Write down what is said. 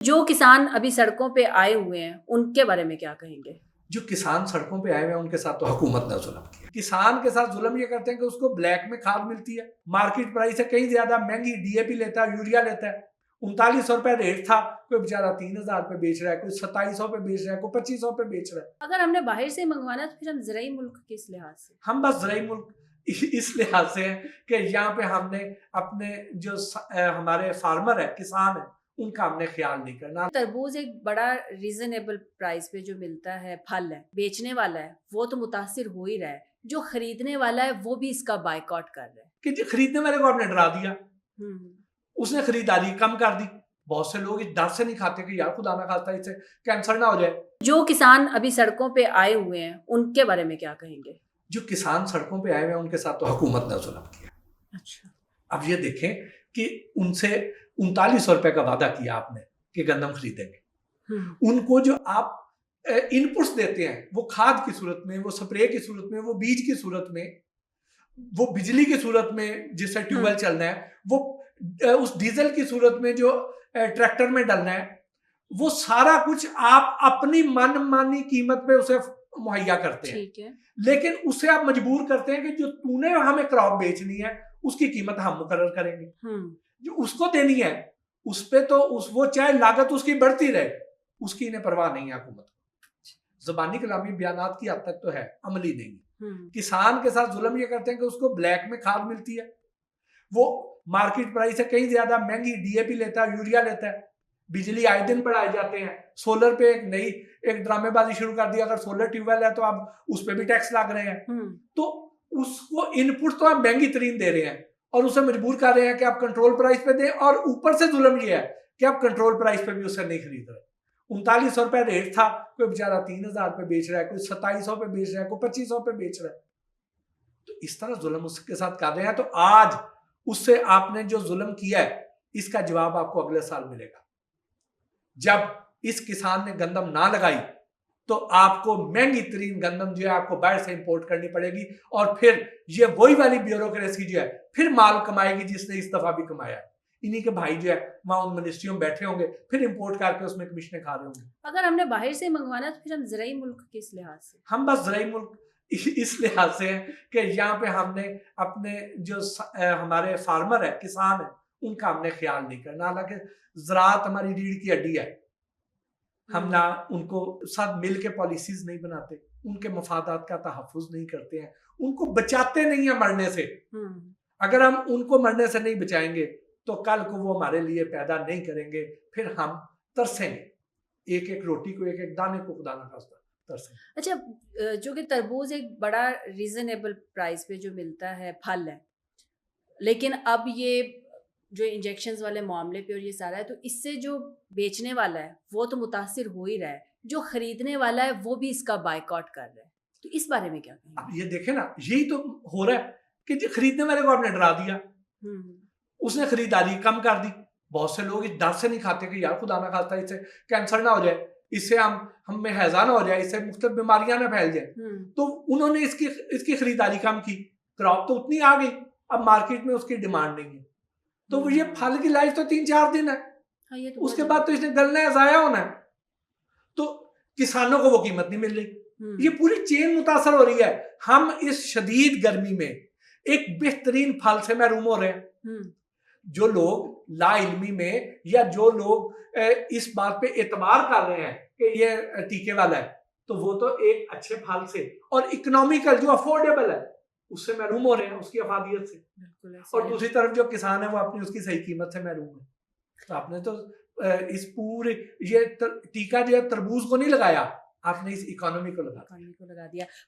जो किसान अभी सड़कों पे आए हुए हैं, उनके बारे में क्या कहेंगे? जो किसान सड़कों पे आए हुए हैं उनके साथ तो हुकूमत ने जुल्म किया। किसान के साथ जुल्म ये करते हैं कि उसको ब्लैक में खाद मिलती है, मार्केट प्राइस से कहीं ज्यादा महंगी डीएपी लेता है, यूरिया लेता है। 3900 रुपए रेट था, कोई बेचारा 3000 पे बेच रहा है, कोई 2700 पे बेच रहा है, कोई 2500 पे बेच रहा है। अगर हमने बाहर से मंगवाना तो फिर हम ज़राई मुल्क किस लिहाज से? हम बस ज़राई मुल्क इस लिहाज से है कि यहाँ पे हमने अपने जो हमारे फार्मर है, किसान है, उनका हमने ख्याल नहीं करना। तरबूज एक बड़ा रीजनेबल प्राइस पे जो मिलता है, फल है, बेचने वाला है वो तो मुतासिर हो ही रहा है, जो खरीदने वाला है वो भी इसका बायकॉट कर रहा है। कि जो खरीदने वाले को आपने डरा दिया, उसने खरीदारी कम कर दी। बहुत से लोग इस डर से नहीं खाते कि यार खुदा ना खास्ता इससे कैंसर ना हो जाए। जो किसान अभी सड़कों पे आए हुए हैं, उनके बारे में क्या कहेंगे? जो किसान सड़कों पे आए हुए हैं उनके साथ तो हुकूमत ने जुल्म किया। अच्छा। अब ये देखें कि उनसे 3900 रुपए का वादा किया आपने कि गंदम खरीदेंगे, उनको जो आप इनपुट्स देते हैं, वो खाद की सूरत में, वो स्प्रे की सूरत में, वो बीज की सूरत में, वो बिजली की सूरत में जिससे ट्यूबवेल चलना है, वो उस डीजल की सूरत में जो ट्रैक्टर में डलना है, वो सारा कुछ आप अपनी मनमानी कीमत पे उसे मुहैया करते हैं। ठीक है। लेकिन उसे आप मजबूर करते हैं कि जो तूने हमें क्रॉप बेचनी है उसकी कीमत हम मुकर्रर करेंगे, जो उसको देनी है उस पे तो वो चाहे लागत उसकी बढ़ती रहे, उसकी इन्हें परवाह नहीं है हुकूमत को। ज़बानी कलामी बयानात की हद तक तो है, अमली नहीं है। किसान के साथ जुल्म ये करते हैं कि उसको ब्लैक में खाद मिलती है, वो मार्केट प्राइस से कहीं ज्यादा महंगी डीएपी लेता है, यूरिया लेता है। बिजली आए दिन बढ़ाए जाते हैं। सोलर पे एक ड्रामेबाजी शुरू कर दी, अगर सोलर ट्यूबवेल है तो अब उस पर भी टैक्स लग रहे हैं। तो उसको इनपुट तो आप महंगी तरीन दे रहे हैं और उसे मजबूर कर रहे हैं कि आप कंट्रोल प्राइस पे दें, और ऊपर से जुल्म ये है कि आप कंट्रोल प्राइस पे भी उससे नहीं खरीद रहे। 3900 रुपए रेट था, कोई बेचारा 3000 पे बेच रहा है, कोई 2700 पे बेच रहा है, कोई 2500 पे बेच रहा है। तो इस तरह जुल्म उसके साथ कर रहे हैं। तो आज उससे आपने जो जुल्म किया है इसका जवाब आपको अगले साल मिलेगा। जब इस किसान ने गंदम ना लगाई तो आपको महंगी तरीन गंदम जो है आपको बाहर से इंपोर्ट करनी पड़ेगी, और फिर ये वही वाली ब्यूरोक्रेसी जो है फिर माल कमाएगी जिसने इस दफा भी कमाया है। इन्हीं के भाई जो है वहां उन मिनिस्ट्रियों में बैठे होंगे, फिर इंपोर्ट करके उसमें कमीशन खा रहे होंगे। अगर हमने बाहर से मंगवाना तो फिर हम ज़राई मुल्क किस लिहाज से? हम बस ज़राई मुल्क इस लिहाज से है कि यहाँ पे हमने अपने जो हमारे फार्मर है, किसान है, उनका हमने ख्याल नहीं करना। हालांकि ज़राअत हमारी रीढ़ की हड्डी है, हम ना उनको साथ मिल के पॉलिसीज नहीं बनाते, उनके मफादात का तहफ़्फ़ुज़ नहीं करते हैं, उनको बचाते नहीं है मरने से। अगर हम उनको मरने से नहीं बचाएंगे तो कल को वो हमारे लिए पैदा नहीं करेंगे, फिर हम तरसेंगे, एक एक रोटी को, एक एक दाने को खुदा ना खास्ता तरसेंगे। अच्छा, जो कि तरबूज एक बड़ा रीजनेबल प्राइस पे जो मिलता है, फल है, लेकिन अब ये जो इंजेक्शंस वाले मामले पे और ये सारा है, तो इससे जो बेचने वाला है वो तो मुतासिर हो ही रहा है, जो खरीदने वाला है वो भी इसका बायकॉट कर रहा है। तो इस बारे में क्या कहेंगे? अब ये देखें ना, यही तो हो रहा है कि जो खरीदने वाले को आपने डरा दिया, उसने खरीदारी कम कर दी। बहुत से लोग इस डर से नहीं खाते कि यार खुदा ना खास्ता इससे कैंसर ना हो जाए, इससे हम में हैजा ना हो जाए, इससे मुख्तलिफ बीमारियां ना फैल जाए। तो उन्होंने इसकी खरीदारी कम की, क्रॉप तो उतनी आ गई, अब मार्केट में उसकी डिमांड नहीं है। तो ये फल की लाइफ तो 3-4 दिन है। हाँ, ये तो उसके बाद तो इसने गलना है, जाया होना है। तो किसानों को वो कीमत नहीं मिल रही, ये पूरी चेन मुतासर हो रही है। हम इस शदीद गर्मी में एक बेहतरीन फल से महरूम हो रहे हैं। जो लोग लाइल्मी में, या जो लोग इस बात पे एतबार कर रहे हैं कि ये टीके वाला है, तो वो तो एक अच्छे फल से और इकोनॉमिकल जो अफोर्डेबल है उससे महरूम हो रहे हैं, उसकी अफादियत से। और दूसरी तरफ जो किसान है वो अपनी उसकी सही कीमत से महरूम है। तो आपने तो इस पूरे ये टीका जो है तरबूज को नहीं लगाया, आपने इस इकोनॉमी को लगा दिया।